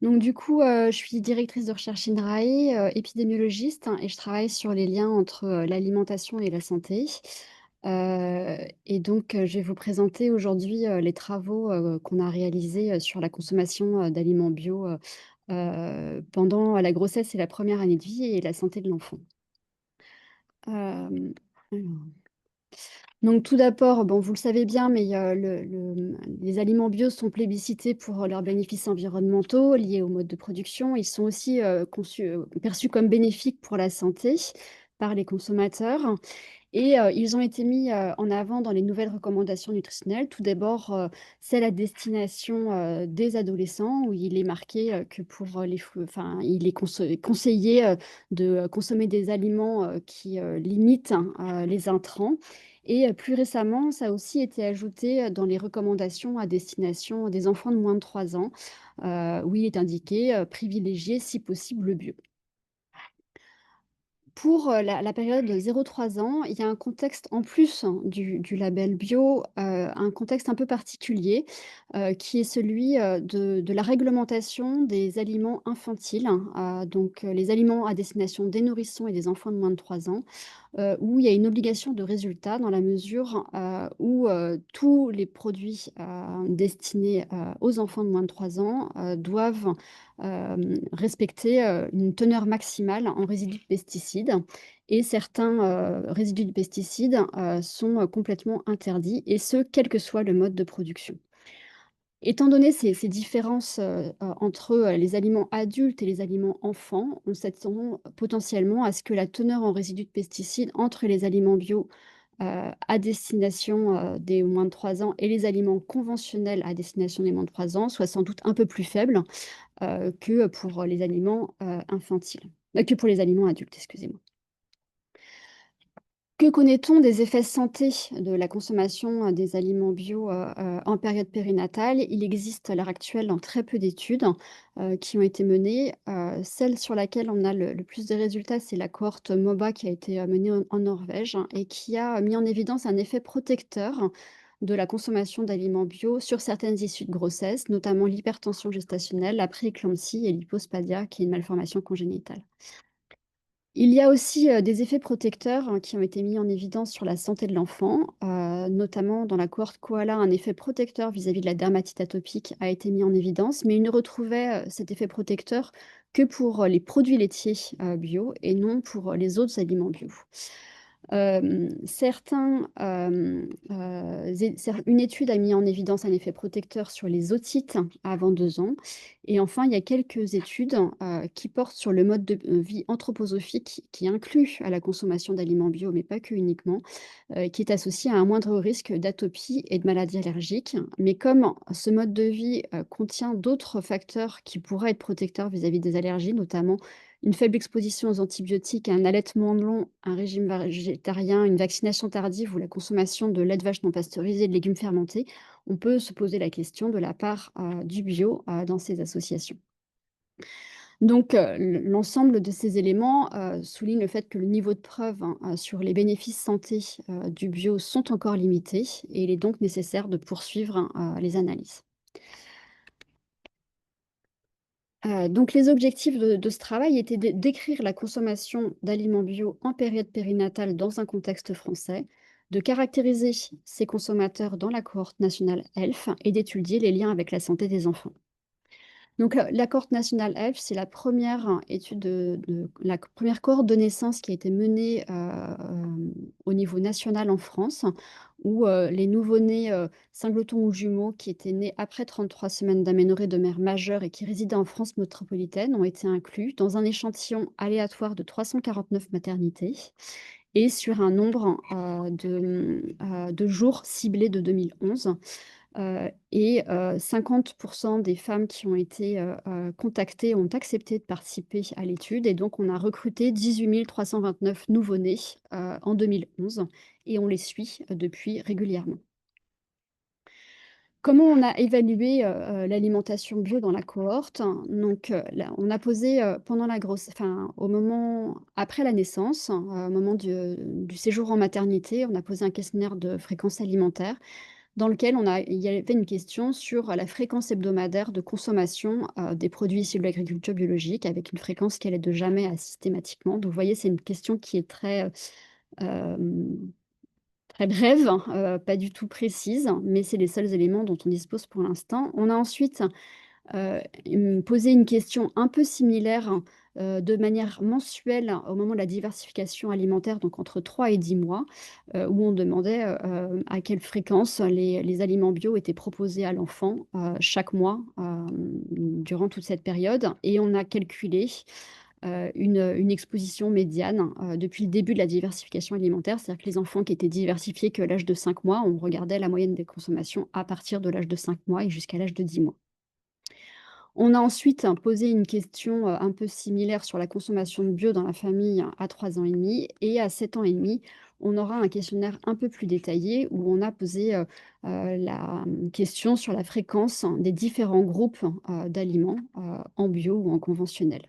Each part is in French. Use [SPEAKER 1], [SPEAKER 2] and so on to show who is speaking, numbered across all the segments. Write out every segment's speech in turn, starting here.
[SPEAKER 1] Donc du coup, je suis directrice de recherche INRAE, épidémiologiste et je travaille sur les liens entre, l'alimentation et la santé. Et donc, je vais vous présenter aujourd'hui, les travaux, qu'on a réalisés, sur la consommation, d'aliments bio, pendant la grossesse et la première année de vie et la santé de l'enfant. Alors donc tout d'abord, bon, vous le savez bien, mais les aliments bio sont plébiscités pour leurs bénéfices environnementaux liés au mode de production. Ils sont aussi, perçus comme bénéfiques pour la santé par les consommateurs et ils ont été mis, en avant dans les nouvelles recommandations nutritionnelles. Tout d'abord, celle à destination, des adolescents où il est marqué, que pour, les fruits enfin, il est conseillé, de, consommer des aliments, qui, limitent, les intrants et plus récemment, ça a aussi été ajouté, dans les recommandations à destination des enfants de moins de 3 ans, où il est indiqué, privilégier si possible le bio. Pour, la période de 0-3 ans, il y a un contexte en plus du label bio, un contexte un peu particulier, qui est celui, de la réglementation des aliments infantiles, donc les aliments à destination des nourrissons et des enfants de moins de 3 ans, où il y a une obligation de résultat dans la mesure, où, tous les produits, destinés, aux enfants de moins de 3 ans, doivent, respecter, une teneur maximale en résidus de pesticides et certains, résidus de pesticides, sont, complètement interdits et ce, quel que soit le mode de production. Étant donné ces différences, entre, les aliments adultes et les aliments enfants, on s'attend potentiellement à ce que la teneur en résidus de pesticides entre les aliments bio, à destination, des moins de 3 ans et les aliments conventionnels à destination des moins de 3 ans soit sans doute un peu plus faible, que pour les aliments, infantiles, que pour les aliments adultes, excusez-moi. Que connaît-on des effets santé de la consommation, des aliments bio, en période périnatale? Il existe à l'heure actuelle très peu d'études, qui ont été menées. Celle sur laquelle on a le plus de résultats, c'est la cohorte MOBA qui a été, menée en Norvège et qui a mis en évidence un effet protecteur de la consommation d'aliments bio sur certaines issues de grossesse, notamment l'hypertension gestationnelle, la prééclampsie et l'hypospadia, qui est une malformation congénitale. Il y a aussi, des effets protecteurs, qui ont été mis en évidence sur la santé de l'enfant, notamment dans la cohorte koala, un effet protecteur vis-à-vis de la dermatite atopique a été mis en évidence, mais il ne retrouvait, cet effet protecteur que pour, les produits laitiers, bio et non pour, les autres aliments bio. Certains, zé cer une étude a mis en évidence un effet protecteur sur les otites avant 2 ans et enfin, il y a quelques études, qui portent sur le mode de, vie anthroposophique qui inclut à la consommation d'aliments bio, mais pas que uniquement, qui est associé à un moindre risque d'atopie et de maladies allergiques. Mais comme ce mode de vie, contient d'autres facteurs qui pourraient être protecteurs vis-à-vis des allergies, notamment une faible exposition aux antibiotiques, un allaitement long, un régime végétarien, une vaccination tardive ou la consommation de lait de vache non pasteurisé et de légumes fermentés, on peut se poser la question de la part, du bio, dans ces associations. Donc, l'ensemble de ces éléments, souligne le fait que le niveau de preuve, hein, sur les bénéfices santé, du bio sont encore limités et il est donc nécessaire de poursuivre, les analyses. Donc les objectifs de ce travail étaient d'écrire la consommation d'aliments bio en période périnatale dans un contexte français, de caractériser ces consommateurs dans la cohorte nationale ELF et d'étudier les liens avec la santé des enfants. Donc, la cohorte nationale ELF, c'est la première étude de la première cohorte de naissance qui a été menée, au niveau national en France, où, les nouveau-nés, singletons ou jumeaux qui étaient nés après 33 semaines d'aménorrhée de mère majeure et qui résidaient en France métropolitaine ont été inclus dans un échantillon aléatoire de 349 maternités et sur un nombre, de jours ciblés de 2011. Et 50 des femmes qui ont été, contactées ont accepté de participer à l'étude et donc on a recruté 18 329 nouveau-nés, en 2011 et on les suit depuis régulièrement. Comment on a évalué, l'alimentation bio dans la cohorte? Donc, là, on a posé, pendant la grosse enfin, au moment après la naissance, au moment du séjour en maternité, on a posé un questionnaire de fréquence alimentaire. dans lequel il y avait une question sur la fréquence hebdomadaire de consommation, des produits issus de l'agriculture biologique avec une fréquence qui allait de jamais à systématiquement. Donc vous voyez, c'est une question qui est hem, très brève, pas du tout précise, mais c'est les seuls éléments dont on dispose pour l'instant. On a ensuite poser une question un peu similaire, de manière mensuelle au moment de la diversification alimentaire, donc entre 3 et 10 mois, où on demandait, à quelle fréquence les aliments bio étaient proposés à l'enfant, chaque mois, durant toute cette période et on a calculé, une exposition médiane, depuis le début de la diversification alimentaire. C'est-à-dire que les enfants qui étaient diversifiés qu'à l'âge de 5 mois, on regardait la moyenne des consommations à partir de l'âge de 5 mois et jusqu'à l'âge de 10 mois. On a ensuite posé une question, un peu similaire sur la consommation de bio dans la famille à 3 ans et demi et à 7 ans et demi, on aura un questionnaire un peu plus détaillé où on a posé, question sur la fréquence des différents groupes, d'aliments, en bio ou en conventionnel.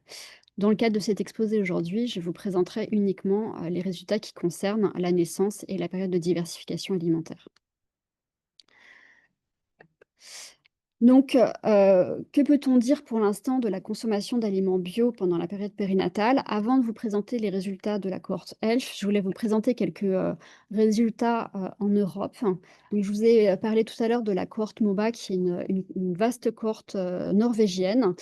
[SPEAKER 1] Dans le cadre de cet exposé aujourd'hui, je vous présenterai uniquement, les résultats qui concernent la naissance et la période de diversification alimentaire. Donc, que peut-on dire pour l'instant de la consommation d'aliments bio pendant la période périnatale? Avant de vous présenter les résultats de la cohorte ELF, je voulais vous présenter quelques, résultats, en Europe. Donc je vous ai, parlé tout à l'heure de la cohorte MOBA qui est une vaste cohorte, norvégienne.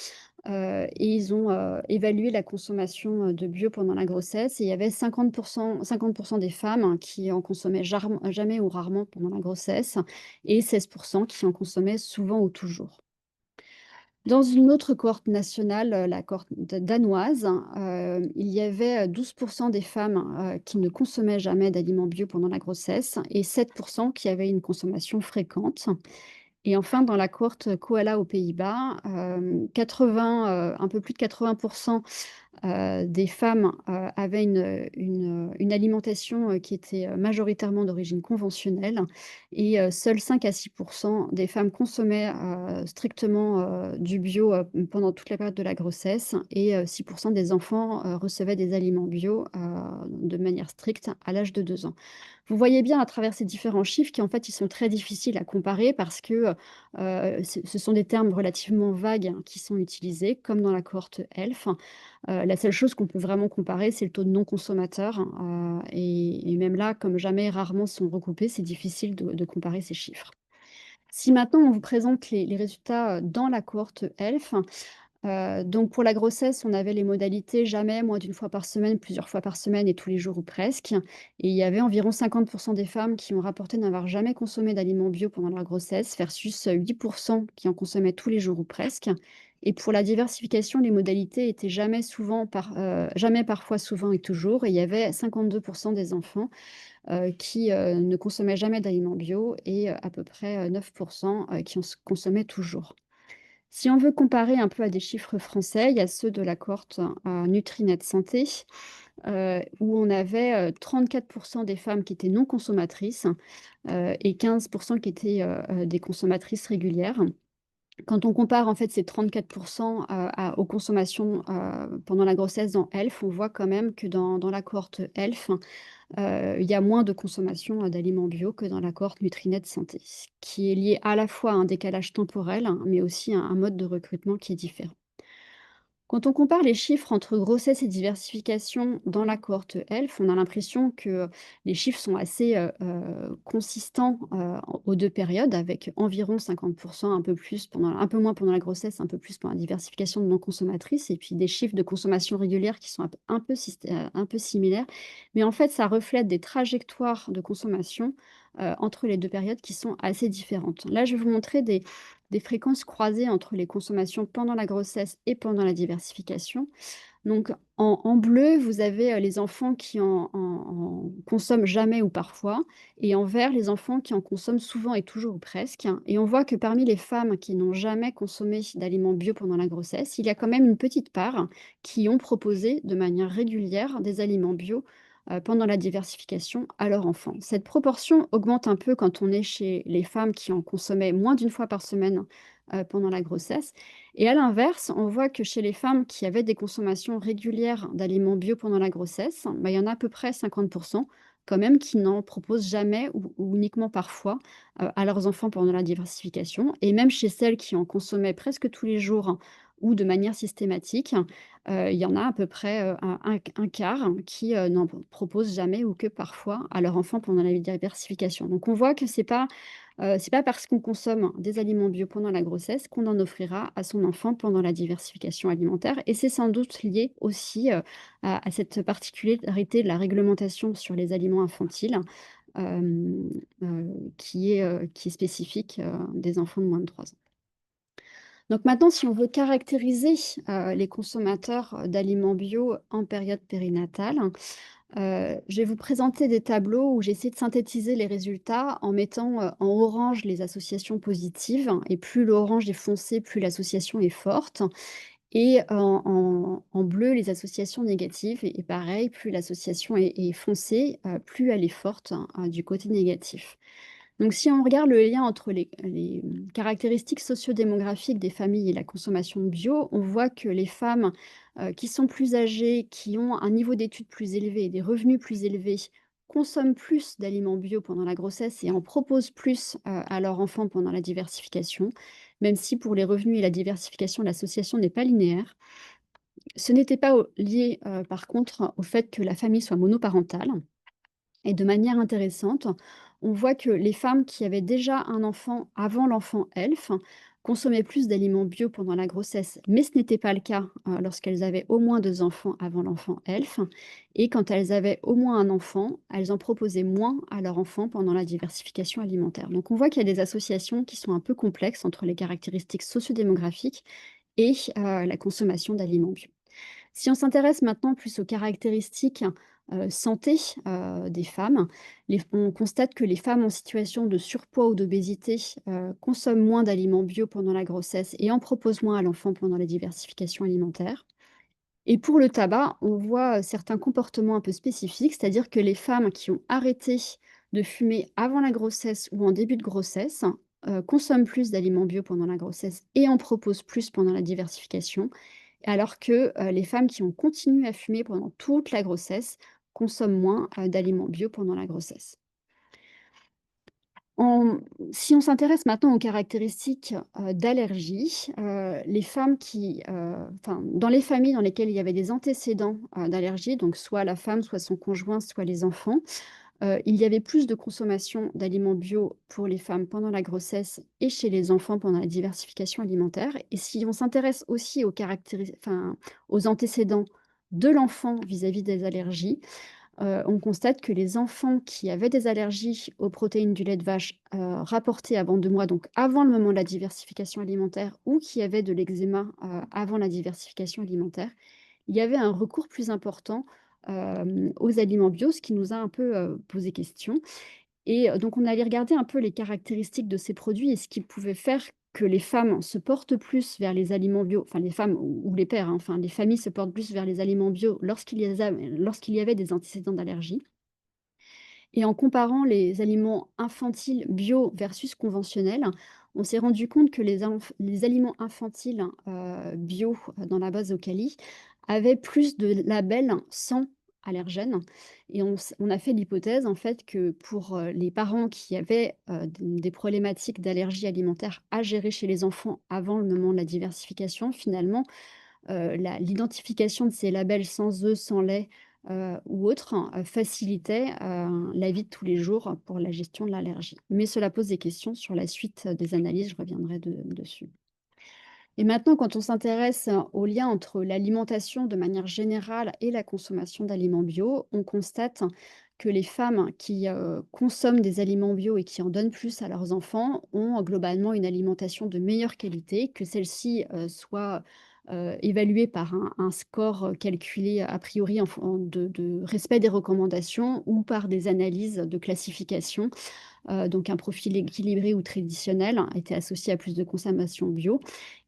[SPEAKER 1] Et ils ont, évalué la consommation, de bio pendant la grossesse et il y avait 50 des femmes qui en consommaient jamais ou rarement pendant la grossesse et 16 qui en consommaient souvent ou toujours. Dans une autre cohorte nationale, la cohorte danoise, il y avait, 12 des femmes, qui ne consommaient jamais d'aliments bio pendant la grossesse et 7 qui avaient une consommation fréquente. Et enfin, dans la cohorte koala aux Pays-Bas, 80, un peu plus de 80 des femmes, avaient une alimentation, qui était, majoritairement d'origine conventionnelle et seuls 5 à 6 des femmes consommaient, strictement, du bio, pendant toute la période de la grossesse et 6 des enfants, recevaient des aliments bio, de manière stricte à l'âge de 2 ans. Vous voyez bien à travers ces différents chiffres qu'en fait, ils sont très difficiles à comparer parce que, ce sont des termes relativement vagues qui sont utilisés, comme dans la cohorte ELF. La seule chose qu'on peut vraiment comparer, c'est le taux de non-consommateurs, et même là, comme jamais rarement sont recoupés, c'est difficile de comparer ces chiffres. Si maintenant on vous présente les résultats, dans la cohorte ELF, donc pour la grossesse, on avait les modalités jamais, moins d'une fois par semaine, plusieurs fois par semaine et tous les jours ou presque. Et il y avait environ 50 des femmes qui ont rapporté n'avoir jamais consommé d'aliments bio pendant leur grossesse versus 8 qui en consommaient tous les jours ou presque. Et pour la diversification, les modalités étaient jamais, parfois, souvent et toujours. Et il y avait 52 des enfants, qui, ne consommaient jamais d'aliments bio et à peu près, 9 qui en consommaient toujours. Si on veut comparer un peu à des chiffres français, il y a ceux de la cohorte, Nutrinet Santé, où on avait, 34 des femmes qui étaient non consommatrices, et 15 qui étaient, des consommatrices régulières. Quand on compare en fait ces 34 aux consommations, pendant la grossesse dans ELF, on voit quand même que dans la cohorte ELF, il y a moins de consommation, d'aliments bio que dans la cohorte Nutrinet Santé. Ce qui est lié à la fois à un décalage temporel, hein, mais aussi à un mode de recrutement qui est différent. Quand on compare les chiffres entre grossesse et diversification dans la cohorte ELF, on a l'impression que les chiffres sont assez, consistants, aux 2 périodes avec environ 50 un peu moins pendant la grossesse, un peu plus pendant la diversification de non consommatrices et puis des chiffres de consommation régulière qui sont un peu similaires. Mais en fait, ça reflète des trajectoires de consommation, entre les 2 périodes qui sont assez différentes. Là, je vais vous montrer des fréquences croisées entre les consommations pendant la grossesse et pendant la diversification. Donc en bleu, vous avez, les enfants qui en consomment jamais ou parfois et en vert, les enfants qui en consomment souvent et toujours ou presque et on voit que parmi les femmes qui n'ont jamais consommé d'aliments bio pendant la grossesse, il y a quand même une petite part qui ont proposé de manière régulière des aliments bio, pendant la diversification à leur enfant. Cette proportion augmente un peu quand on est chez les femmes qui en consommaient moins d'une fois par semaine, pendant la grossesse et à l'inverse, on voit que chez les femmes qui avaient des consommations régulières d'aliments bio pendant la grossesse, bah, il y en a à peu près 50 quand même qui n'en proposent jamais ou uniquement parfois, à leurs enfants pendant la diversification et même chez celles qui en consommaient presque tous les jours ou de manière systématique, il y en a à peu près, un quart qui, n'en proposent jamais ou que parfois à leur enfant pendant la diversification. Donc on voit que c'est pas parce qu'on consomme des aliments bio pendant la grossesse qu'on en offrira à son enfant pendant la diversification alimentaire et c'est sans doute lié aussi, à cette particularité de la réglementation sur les aliments infantiles, hem, qui est spécifique, des enfants de moins de 3 ans. Donc maintenant, si on veut caractériser, les consommateurs, d'aliments bio en période périnatale, je vais vous présenter des tableaux où j'essaie de synthétiser les résultats en mettant, en orange les associations positives et plus l'orange est foncé, plus l'association est forte et en bleu les associations négatives et pareil, plus l'association est foncée, plus elle est forte, du côté négatif. Donc si on regarde le lien entre les caractéristiques sociodémographiques des familles et la consommation de bio, on voit que les femmes, qui sont plus âgées, qui ont un niveau d'études plus élevé et des revenus plus élevés, consomment plus d'aliments bio pendant la grossesse et en proposent plus, à leurs enfants pendant la diversification, même si pour les revenus et la diversification, l'association n'est pas linéaire. Ce n'était pas lié, par contre, au fait que la famille soit monoparentale. Et de manière intéressante, on voit que les femmes qui avaient déjà un enfant avant l'enfant ELF consommaient plus d'aliments bio pendant la grossesse, mais ce n'était pas le cas lorsqu'elles avaient au moins 2 enfants avant l'enfant ELF. Et quand elles avaient au moins un enfant, elles en proposaient moins à leur enfant pendant la diversification alimentaire. Donc on voit qu'il y a des associations qui sont un peu complexes entre les caractéristiques sociodémographiques et la consommation d'aliments bio. Si on s'intéresse maintenant plus aux caractéristiques, santé, des femmes, on constate que les femmes en situation de surpoids ou d'obésité, consomment moins d'aliments bio pendant la grossesse et en proposent moins à l'enfant pendant la diversification alimentaire. Et pour le tabac, on voit, certains comportements un peu spécifiques, c'est-à-dire que les femmes qui ont arrêté de fumer avant la grossesse ou en début de grossesse, consomment plus d'aliments bio pendant la grossesse et en proposent plus pendant la diversification. Alors que, les femmes qui ont continué à fumer pendant toute la grossesse consomment moins, d'aliments bio pendant la grossesse. On Si on s'intéresse maintenant aux caractéristiques, d'allergie, les femmes enfin, dans les familles dans lesquelles il y avait des antécédents, d'allergie, donc soit la femme, soit son conjoint, soit les enfants, il y avait plus de consommation d'aliments bio pour les femmes pendant la grossesse et chez les enfants pendant la diversification alimentaire et si on s'intéresse aussi aux antécédents de l'enfant vis-à-vis des allergies, on constate que les enfants qui avaient des allergies aux protéines du lait de vache, rapportées avant 2 mois, donc avant le moment de la diversification alimentaire ou qui avaient de l'eczéma, avant la diversification alimentaire, il y avait un recours plus important, aux aliments bio, ce qui nous a un peu, posé question et donc on allait regarder un peu les caractéristiques de ces produits et ce qui pouvait faire que les femmes se portent plus vers les aliments bio, enfin les femmes ou les pères, hein, enfin les familles se portent plus vers les aliments bio lorsqu'il y avait des antécédents d'allergie. Et en comparant les aliments infantiles bio versus conventionnels, on s'est rendu compte que les aliments infantiles, bio, dans la base au Cali, avaient plus de labels sans allergènes et on a fait l'hypothèse en fait que pour, les parents qui avaient, des problématiques d'allergie alimentaire à gérer chez les enfants avant le moment de la diversification, finalement, l'identification de ces labels sans œufs, sans lait, ou autres, facilitait, la vie de tous les jours pour la gestion de l'allergie. Mais cela pose des questions sur la suite des analyses, je reviendrai dessus. Et maintenant, quand on s'intéresse au lien entre l'alimentation de manière générale et la consommation d'aliments bio, on constate que les femmes qui consomment des aliments bio et qui en donnent plus à leurs enfants ont globalement une alimentation de meilleure qualité, que celle-ci soit évaluée par un score calculé a priori de respect des recommandations ou par des analyses de classification donc un profil équilibré ou traditionnel était associé à plus de consommation bio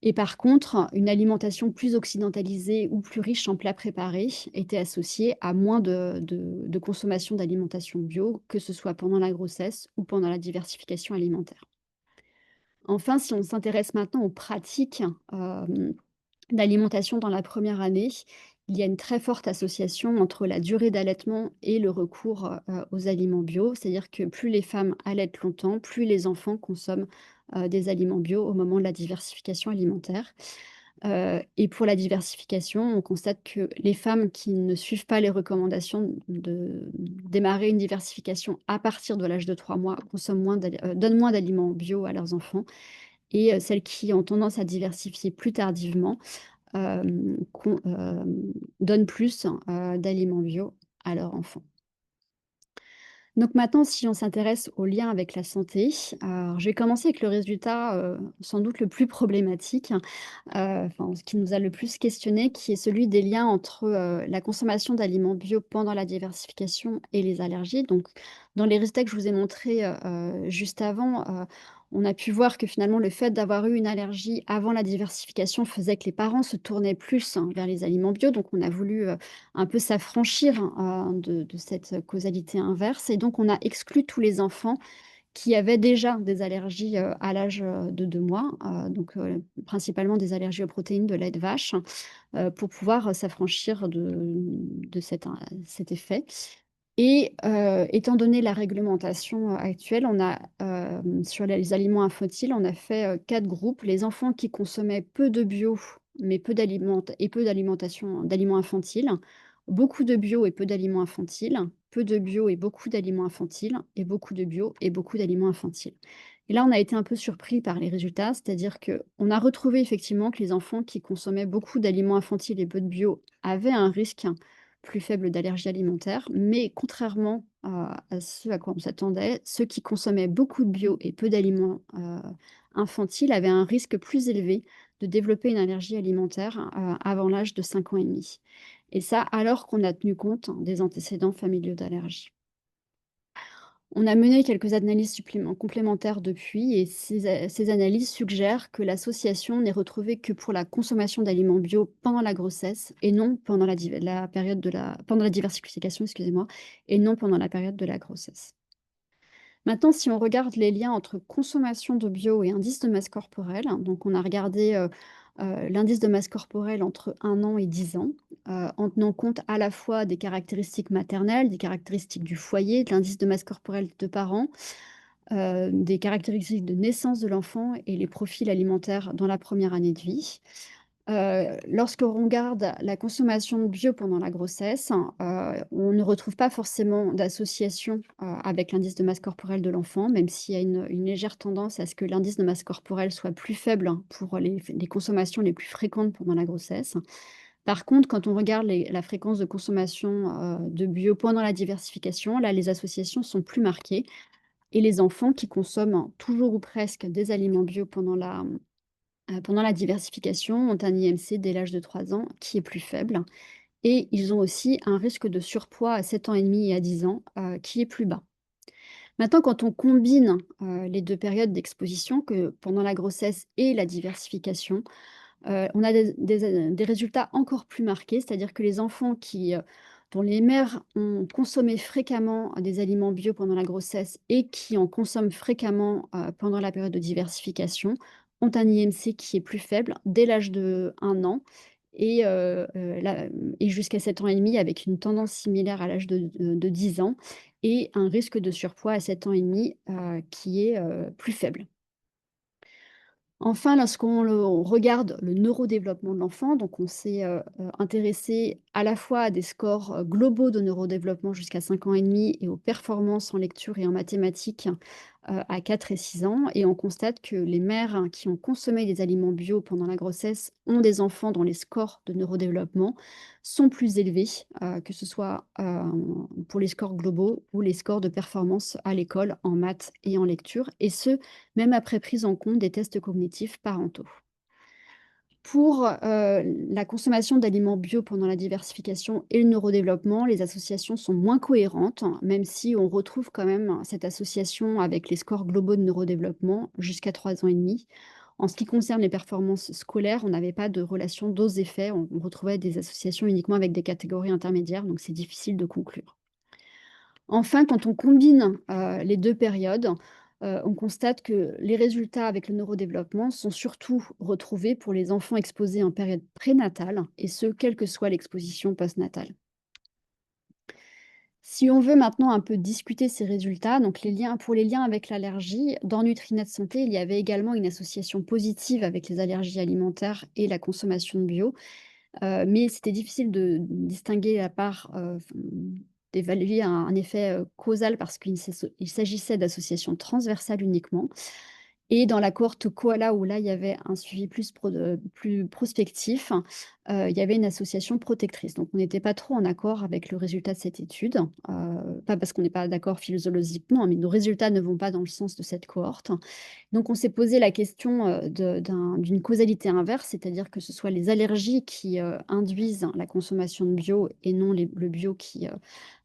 [SPEAKER 1] et par contre, une alimentation plus occidentalisée ou plus riche en plats préparés était associée à moins de consommation d'alimentation bio, que ce soit pendant la grossesse ou pendant la diversification alimentaire. Enfin, si on s'intéresse maintenant aux pratiques, d'alimentation dans la première année, Il y a une très forte association entre la durée d'allaitement et le recours, aux aliments bio. C'est-à-dire que plus les femmes allaitent longtemps, plus les enfants consomment, des aliments bio au moment de la diversification alimentaire. Et pour la diversification, on constate que les femmes qui ne suivent pas les recommandations de démarrer une diversification à partir de l'âge de 3 mois donnent moins d'aliments bio à leurs enfants et celles qui ont tendance à diversifier plus tardivement, donnent plus, d'aliments bio à leurs enfants. Donc maintenant, si on s'intéresse au lien avec la santé, alors je vais commencer avec le résultat, sans doute le plus problématique, enfin ce qui nous a le plus questionné, qui est celui des liens entre, la consommation d'aliments bio pendant la diversification et les allergies. Donc dans les résultats que je vous ai montrés, juste avant, on a pu voir que finalement le fait d'avoir eu une allergie avant la diversification faisait que les parents se tournaient plus, vers les aliments bio. Donc on a voulu, un peu s'affranchir, de cette causalité inverse et donc on a exclu tous les enfants qui avaient déjà des allergies, à l'âge, de 2 mois, principalement des allergies aux protéines de lait de vache, pour pouvoir, s'affranchir de cet effet et étant donné la réglementation, actuelle, on a, sur les aliments infantiles, on a fait, 4 groupes. Les enfants qui consommaient peu de bio, mais peu d'aliments infantiles, beaucoup de bio et peu d'aliments infantiles, peu de bio et beaucoup d'aliments infantiles et beaucoup de bio et beaucoup d'aliments infantiles. Et là, on a été un peu surpris par les résultats, c'est-à-dire qu'on a retrouvé effectivement que les enfants qui consommaient beaucoup d'aliments infantiles et peu de bio avaient un risque plus faible d'allergie alimentaire, mais contrairement à ce à quoi on s'attendait, ceux qui consommaient beaucoup de bio et peu d'aliments, infantiles avaient un risque plus élevé de développer une allergie alimentaire, avant l'âge de 5 ans et demi. Et ça, alors qu'on a tenu compte des antécédents familiaux d'allergie. On a mené quelques analyses complémentaires depuis et ces analyses suggèrent que l'association n'est retrouvée que pour la consommation d'aliments bio pendant la grossesse et non pendant la période pendant la diversification, excusez-moi, et non pendant la période de la grossesse. Maintenant, si on regarde les liens entre consommation de bio et indice de masse corporelle, donc on a regardé, l'indice de masse corporelle entre 1 an et 10 ans, en tenant compte à la fois des caractéristiques maternelles, des caractéristiques du foyer, de l'indice de masse corporelle de parents, des caractéristiques de naissance de l'enfant et les profils alimentaires dans la première année de vie. Lorsque l'on regarde la consommation de bio pendant la grossesse, on ne retrouve pas forcément d'association, avec l'indice de masse corporelle de l'enfant, même s'il y a une légère tendance à ce que l'indice de masse corporelle soit plus faible pour les consommations les plus fréquentes pendant la grossesse. Par contre, quand on regarde la fréquence de consommation, de bio pendant la diversification, là, les associations sont plus marquées et les enfants qui consomment toujours ou presque des aliments bio pendant la diversification ont un IMC dès l'âge de 3 ans qui est plus faible et ils ont aussi un risque de surpoids à 7 ans et demi et à 10 ans, qui est plus bas. Maintenant quand on combine, les 2 périodes d'exposition que pendant la grossesse et la diversification, on a des résultats encore plus marqués, c'est-à-dire que les enfants dont les mères ont consommé fréquemment des aliments bio pendant la grossesse et qui en consomment fréquemment, pendant la période de diversification, ont un IMC qui est plus faible dès l'âge de 1 an et jusqu'à 7 ans et demi avec une tendance similaire à l'âge de 10 ans et un risque de surpoids à 7 ans et demi, qui est, plus faible. Enfin, on regarde le neurodéveloppement de l'enfant, donc on s'est, intéressé à la fois à des scores, globaux de neurodéveloppement jusqu'à 5 ans et demi et aux performances en lecture et en mathématiques, à 4 et 6 ans et on constate que les mères qui ont consommé des aliments bio pendant la grossesse ont des enfants dont les scores de neurodéveloppement sont plus élevés, que ce soit, pour les scores globaux ou les scores de performance à l'école en maths et en lecture et ce, même après prise en compte des tests cognitifs parentaux. Pour, la consommation d'aliments bio pendant la diversification et le neurodéveloppement, les associations sont moins cohérentes, même si on retrouve quand même cette association avec les scores globaux de neurodéveloppement jusqu'à 3 ans et demi. En ce qui concerne les performances scolaires, on n'avait pas de relation dose-effet, on retrouvait des associations uniquement avec des catégories intermédiaires, donc c'est difficile de conclure. Enfin, quand on combine, les 2 périodes, on constate que les résultats avec le neurodéveloppement sont surtout retrouvés pour les enfants exposés en période prénatale et ce, quelle que soit l'exposition postnatale. Si on veut maintenant un peu discuter ces résultats, donc les liens avec l'allergie, dans Nutrinet Santé, il y avait également une association positive avec les allergies alimentaires et la consommation de bio. Mais c'était difficile de distinguer la part, d'évaluer un effet, causal parce il s'agissait d'associations transversales uniquement. Et dans la cohorte koala où là, il y avait un suivi plus prospectif, il y avait une association protectrice. Donc on n'était pas trop en accord avec le résultat de cette étude, pas parce qu'on n'est pas d'accord philosophiquement, mais nos résultats ne vont pas dans le sens de cette cohorte. Donc on s'est posé la question, d'une causalité inverse, c'est-à-dire que ce soit les allergies qui, induisent la consommation de bio et non le bio qui,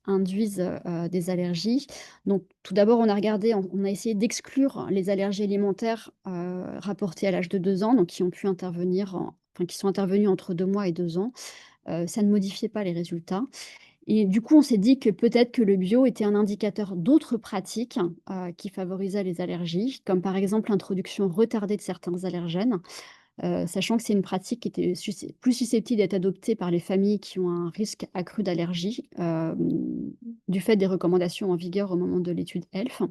[SPEAKER 1] induisent, des allergies. Donc tout d'abord, on a essayé d'exclure les allergies alimentaires, rapportées à l'âge de 2 ans, donc qui ont pu intervenir qui sont intervenues entre 2 mois et 2 ans. Ça ne modifiait pas les résultats. Et du coup, on s'est dit que peut-être que le bio était un indicateur d'autres pratiques, qui favorisaient les allergies, comme par exemple l'introduction retardée de certains allergènes, sachant que c'est une pratique qui était plus susceptible d'être adoptée par les familles qui ont un risque accru d'allergie, du fait des recommandations en vigueur au moment de l'étude ELF.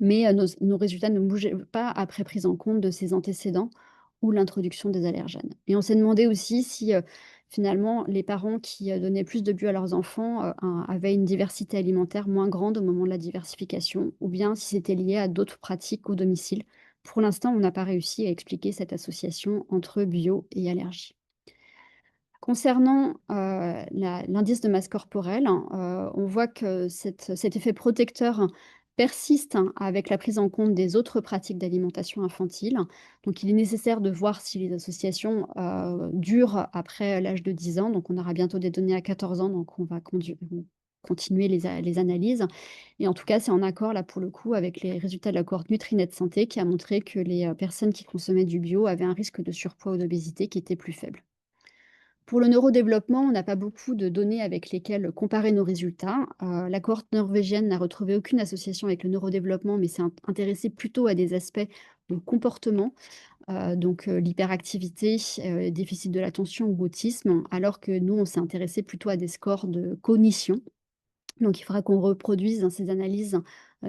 [SPEAKER 1] Mais, nos résultats ne bougeaient pas après prise en compte de ces antécédents ou l'introduction des allergènes. Et on s'est demandé aussi si, finalement, les parents qui, donnaient plus de bio à leurs enfants, avaient une diversité alimentaire moins grande au moment de la diversification ou bien si c'était lié à d'autres pratiques au domicile. Pour l'instant, on n'a pas réussi à expliquer cette association entre bio et allergie. Concernant, l'indice de masse corporelle, on voit que cet effet protecteur persiste avec la prise en compte des autres pratiques d'alimentation infantile. Donc il est nécessaire de voir si les associations, durent après l'âge de 10 ans. Donc on aura bientôt des données à 14 ans, donc on va continuer les analyses et en tout cas, c'est en accord là pour le coup avec les résultats de la cohorte Nutrinet Santé qui a montré que les, personnes qui consommaient du bio avaient un risque de surpoids ou d'obésité qui était plus faible. Pour le neurodéveloppement, on n'a pas beaucoup de données avec lesquelles comparer nos résultats. La cohorte norvégienne n'a retrouvé aucune association avec le neurodéveloppement, mais s'est intéressée plutôt à des aspects de comportement, l'hyperactivité, déficit de l'attention ou autisme, alors que nous, on s'est intéressé plutôt à des scores de cognition. Donc il faudra qu'on reproduise dans ces analyses,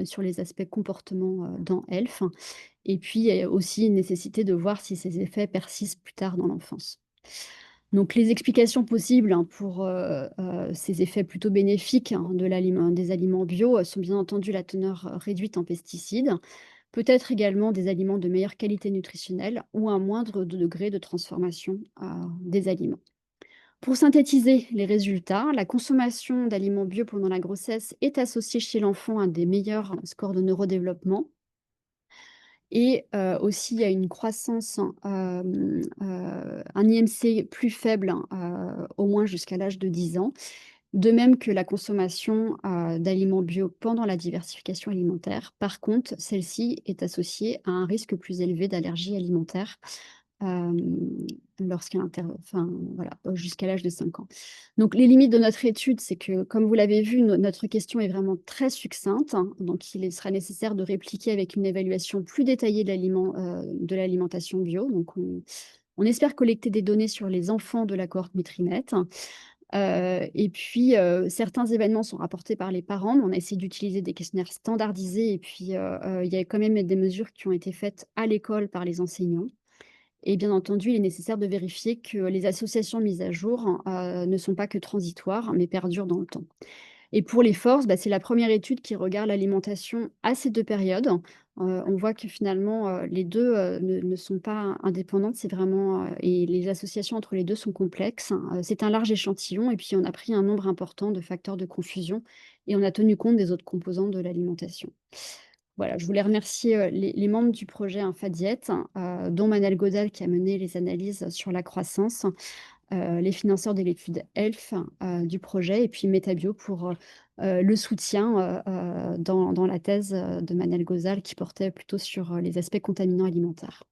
[SPEAKER 1] sur les aspects comportement, dans ELF. Et puis, il y a aussi une nécessité de voir si ces effets persistent plus tard dans l'enfance. Donc les explications possibles, hein, pour, ces effets plutôt bénéfiques, hein, des aliments bio, sont bien entendu la teneur, réduite en pesticides, peut-être également des aliments de meilleure qualité nutritionnelle ou un moindre degré de transformation, des aliments. Pour synthétiser les résultats, la consommation d'aliments bio pendant la grossesse est associée chez l'enfant à des meilleurs scores de neurodéveloppement et aussi, il y a une croissance, un IMC plus faible, au moins jusqu'à l'âge de 10 ans. De même que la consommation, d'aliments bio pendant la diversification alimentaire. Par contre, celle-ci est associée à un risque plus élevé d'allergie alimentaire, hem, voilà, jusqu'à l'âge de 5 ans. Donc les limites de notre étude, c'est que, comme vous l'avez vu, notre question est vraiment très succincte, hein, donc sera nécessaire de répliquer avec une évaluation plus détaillée de l'alimentation bio. Donc on espère collecter des données sur les enfants de la cohorte Nutrinet. Et puis, certains événements sont rapportés par les parents, mais on a essayé d'utiliser des questionnaires standardisés et puis, il y a quand même des mesures qui ont été faites à l'école par les enseignants. Et bien entendu, il est nécessaire de vérifier que les associations mises à jour, ne sont pas que transitoires, mais perdurent dans le temps. Et pour les forces, c'est la première étude qui regarde l'alimentation à ces 2 périodes. On voit que finalement, les 2 ne sont pas indépendantes, c'est vraiment, et les associations entre les 2 sont complexes. C'est un large échantillon et puis on a pris un nombre important de facteurs de confusion et on a tenu compte des autres composants de l'alimentation. Voilà, je voulais remercier, les membres du projet InfaDiet, dont Manel Godal qui a mené les analyses sur la croissance, les financeurs de l'étude ELF, du projet et puis Metabio pour, le soutien, dans la thèse, de Manel Gozal qui portait plutôt sur, les aspects contaminants alimentaires.